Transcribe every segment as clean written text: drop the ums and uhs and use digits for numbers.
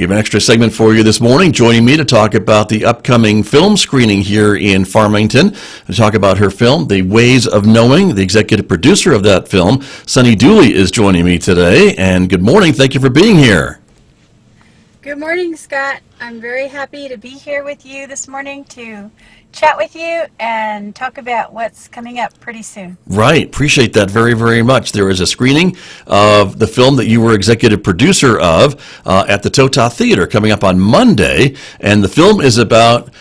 have an extra segment for you this morning. Joining me to talk about the upcoming film screening here in Farmington, to talk about her film, The Ways of Knowing. The executive producer of that film, Sunny Dooley, is joining me today. And good morning. Thank you for being here. Good morning, Scott. I'm very happy to be here with you this morning to chat with you and talk about what's coming up pretty soon. Right. Appreciate that very, very much. There is a screening of the film that you were executive producer of at the Totah Theater coming up on Monday. And the film is about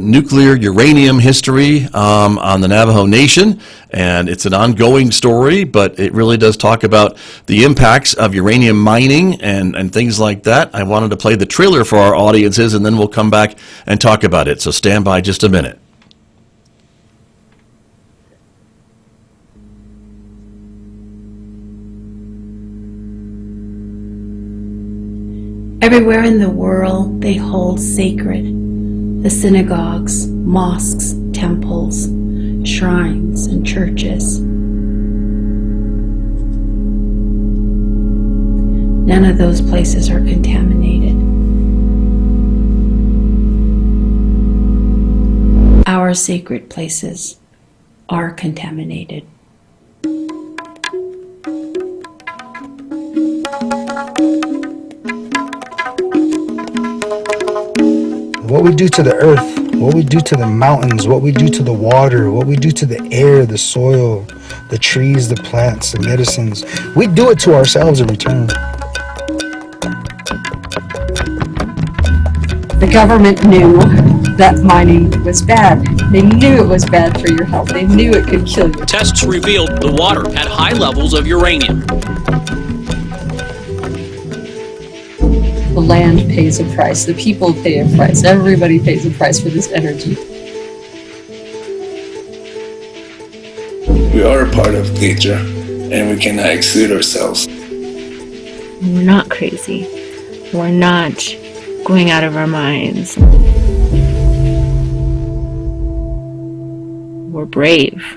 nuclear uranium history on the Navajo Nation. And it's an ongoing story, but it really does talk about the impacts of uranium mining and things like that. I wanted to play the trailer for our audiences, and then we'll come back and talk about it. So stand by just a minute. Everywhere in the world, they hold sacred the synagogues, mosques, temples, shrines, and churches. None of those places are contaminated. Our sacred places are contaminated. What we do to the earth, what we do to the mountains, what we do to the water, what we do to the air, the soil, the trees, the plants, the medicines, we do it to ourselves in return. The government knew that mining was bad. They knew it was bad for your health. They knew it could kill you. Tests revealed the water had high levels of uranium. The land pays a price. The people pay a price. Everybody pays a price for this energy. We are a part of nature, and we cannot exclude ourselves. We're not crazy. We're not going out of our minds. We're brave.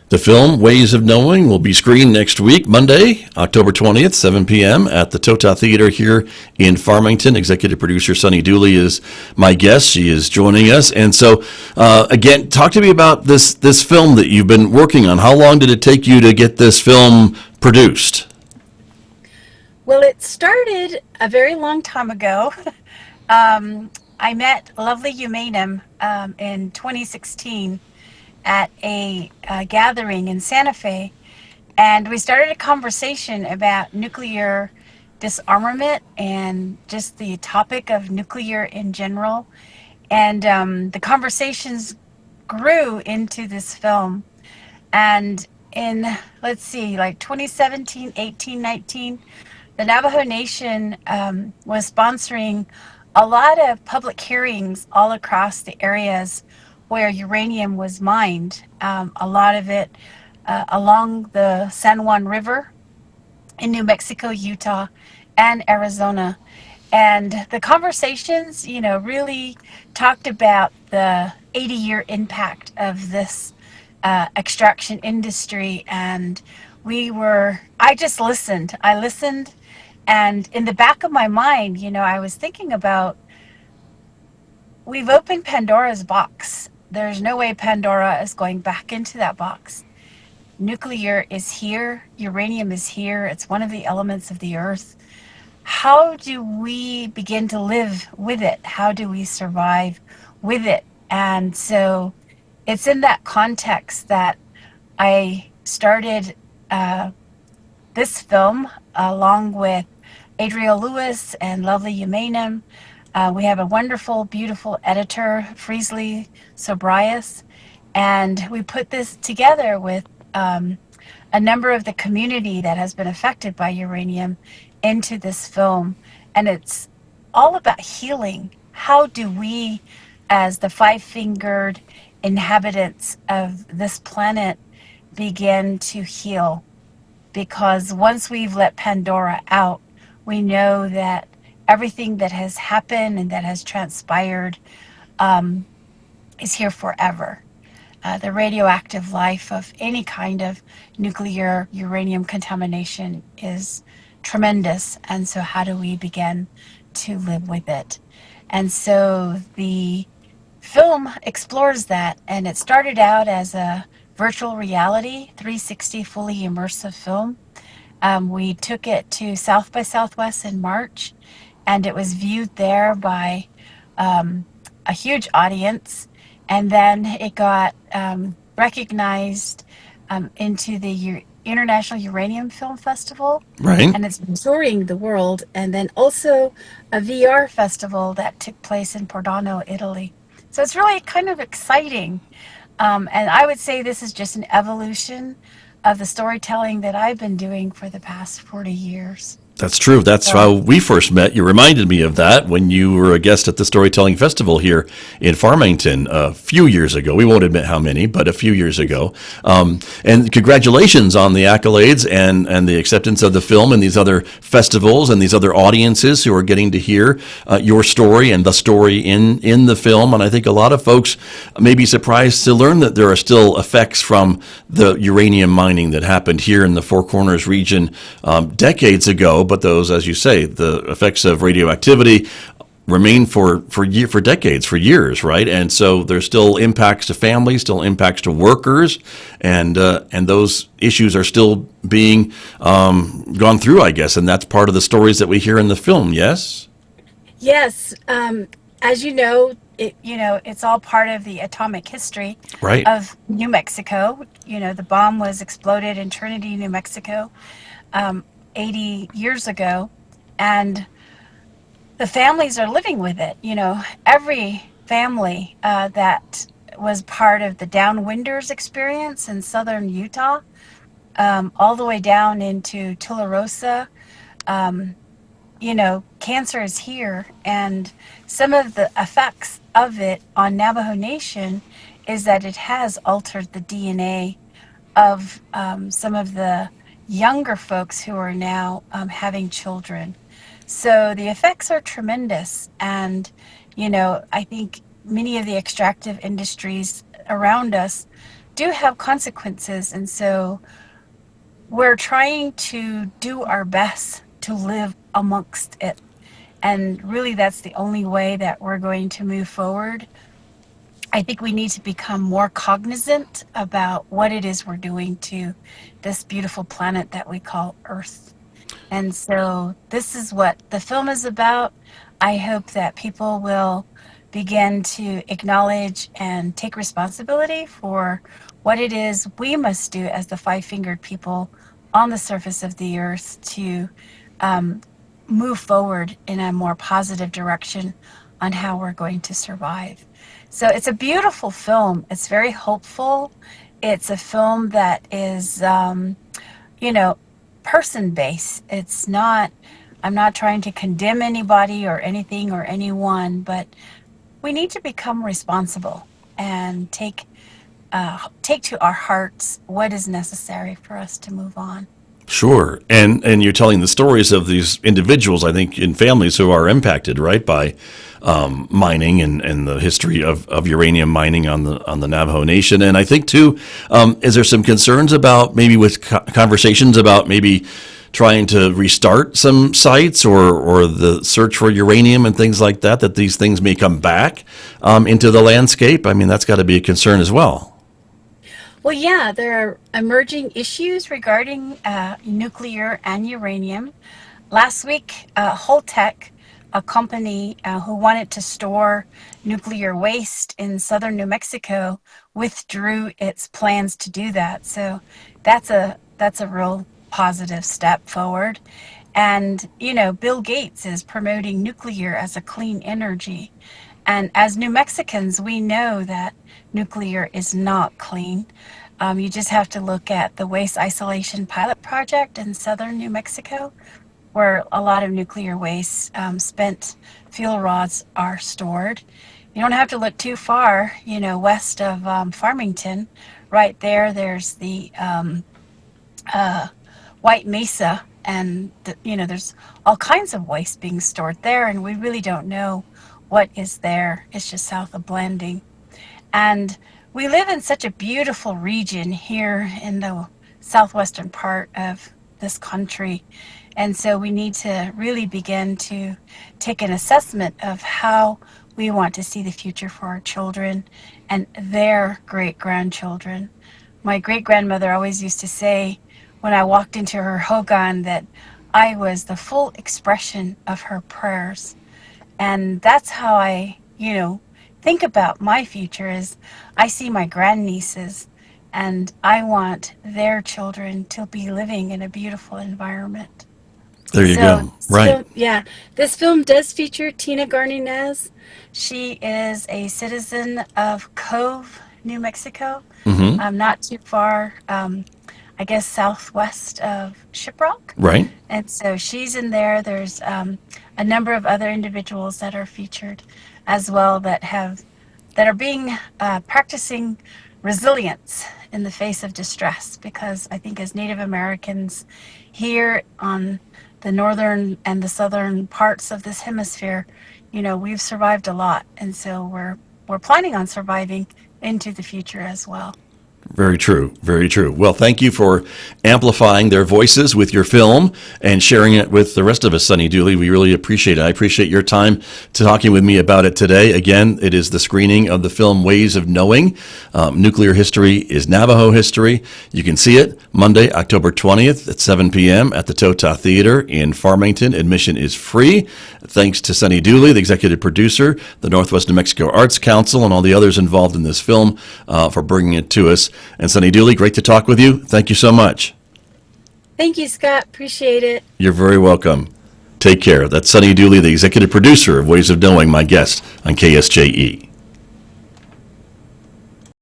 The film, Ways of Knowing, will be screened next week, Monday, October 20th, 7 p.m. at the Totah Theater here in Farmington. Executive producer Sunny Dooley is my guest. She is joining us. And so, again, talk to me about this film that you've been working on. How long did it take you to get this film produced? Well, it started a very long time ago. I met lovely Uranium in 2016 at a gathering in Santa Fe, and we started a conversation about nuclear disarmament and just the topic of nuclear in general, and the conversations grew into this film. And in, let's see, like 2017, 18, 19, the Navajo Nation was sponsoring a lot of public hearings all across the areas where uranium was mined, a lot of it along the San Juan River in New Mexico, Utah, and Arizona. And the conversations, really talked about the 80-year impact of this extraction industry. And I just listened. I listened, and in the back of my mind, I was thinking about, we've opened Pandora's box. There's no way Pandora is going back into that box. Nuclear is here. Uranium is here. It's one of the elements of the earth. How do we begin to live with it? How do we survive with it? And so it's in that context that I started this film along with Adriel Lewis and lovely Uranium. We have a wonderful, beautiful editor, Friesli Sobrias, and we put this together with a number of the community that has been affected by uranium into this film. And it's all about healing. How do we, as the five-fingered inhabitants of this planet, begin to heal. Because once we've let Pandora out, we know that everything that has happened and that has transpired is here forever. The radioactive life of any kind of nuclear uranium contamination is tremendous. And so, how do we begin to live with it? And so, the film explores that. And it started out as a virtual reality, 360, fully immersive film. We took it to South by Southwest in March, and it was viewed there by a huge audience. And then it got recognized into the International Uranium Film Festival. Right. And it's been touring the world. And then also a VR festival that took place in Pordano, Italy. So it's really kind of exciting. And I would say this is just an evolution of the storytelling that I've been doing for the past 40 years. That's true. That's how we first met. You reminded me of that when you were a guest at the Storytelling Festival here in Farmington a few years ago. We won't admit how many, but a few years ago. And congratulations on the accolades and the acceptance of the film and these other festivals and these other audiences who are getting to hear your story and the story in the film. And I think a lot of folks may be surprised to learn that there are still effects from the uranium mining that happened here in the Four Corners region decades ago. But those, as you say, the effects of radioactivity remain for decades, for years, right? And so there's still impacts to families, still impacts to workers, and those issues are still being gone through, I guess, and that's part of the stories that we hear in the film. Yes. Yes, as you know, it's all part of the atomic history Right. of New Mexico. The bomb was exploded in Trinity, New Mexico, 80 years ago, and the families are living with it. Every family that was part of the Downwinders experience in southern Utah, all the way down into Tularosa, cancer is here, and some of the effects of it on Navajo Nation is that it has altered the DNA of some of the younger folks who are now having children. So the effects are tremendous. And, I think many of the extractive industries around us do have consequences. And so we're trying to do our best to live amongst it. And really, that's the only way that we're going to move forward. I think we need to become more cognizant about what it is we're doing to this beautiful planet that we call Earth. And so this is what the film is about. I hope that people will begin to acknowledge and take responsibility for what it is we must do as the five-fingered people on the surface of the Earth to move forward in a more positive direction on how we're going to survive. So it's a beautiful film. It's very hopeful. It's a film that is, person-based. It's not, I'm not trying to condemn anybody or anything or anyone, but we need to become responsible and take to our hearts what is necessary for us to move on. Sure. And you're telling the stories of these individuals, I think, in families who are impacted, right, by mining and the history of uranium mining on the Navajo Nation. And I think, too, is there some concerns about maybe with conversations about maybe trying to restart some sites or the search for uranium and things like that these things may come back into the landscape? I mean, that's got to be a concern as well. Well, yeah, there are emerging issues regarding nuclear and uranium. Last week, Holtec, a company who wanted to store nuclear waste in southern New Mexico, withdrew its plans to do that. So that's a real positive step forward. And, Bill Gates is promoting nuclear as a clean energy. And as New Mexicans, we know that nuclear is not clean. You just have to look at the Waste Isolation Pilot Project in southern New Mexico, where a lot of nuclear waste, spent fuel rods are stored. You don't have to look too far, west of Farmington. Right there, there's the White Mesa, and there's all kinds of waste being stored there, and we really don't know what is there. It's just south of Blanding. And we live in such a beautiful region here in the southwestern part of this country. And so we need to really begin to take an assessment of how we want to see the future for our children and their great-grandchildren. My great-grandmother always used to say when I walked into her hogan that I was the full expression of her prayers. And that's how I, think about my future is I see my grandnieces and I want their children to be living in a beautiful environment. There you go. Right. Yeah, this film does feature Tina Garninez. She is a citizen of Cove, New Mexico, not too far, I guess, southwest of Shiprock. Right. And so she's in there. There's a number of other individuals that are featured as well that are being practicing resilience in the face of distress, because I think as Native Americans here on the northern and the southern parts of this hemisphere, we've survived a lot, and so we're planning on surviving into the future as well. Very true. Very true. Well, thank you for amplifying their voices with your film and sharing it with the rest of us, Sunny Dooley. We really appreciate it. I appreciate your time talking with me about it today. Again, it is the screening of the film Ways of Knowing. Nuclear History is Navajo History. You can see it Monday, October 20th at 7 p.m. at the Totah Theater in Farmington. Admission is free. Thanks to Sunny Dooley, the executive producer, the Northwest New Mexico Arts Council, and all the others involved in this film for bringing it to us. And Sunny Dooley, great to talk with you. Thank you so much. Thank you, Scott. Appreciate it. You're very welcome. Take care. That's Sunny Dooley, the executive producer of Ways of Knowing, my guest on KSJE.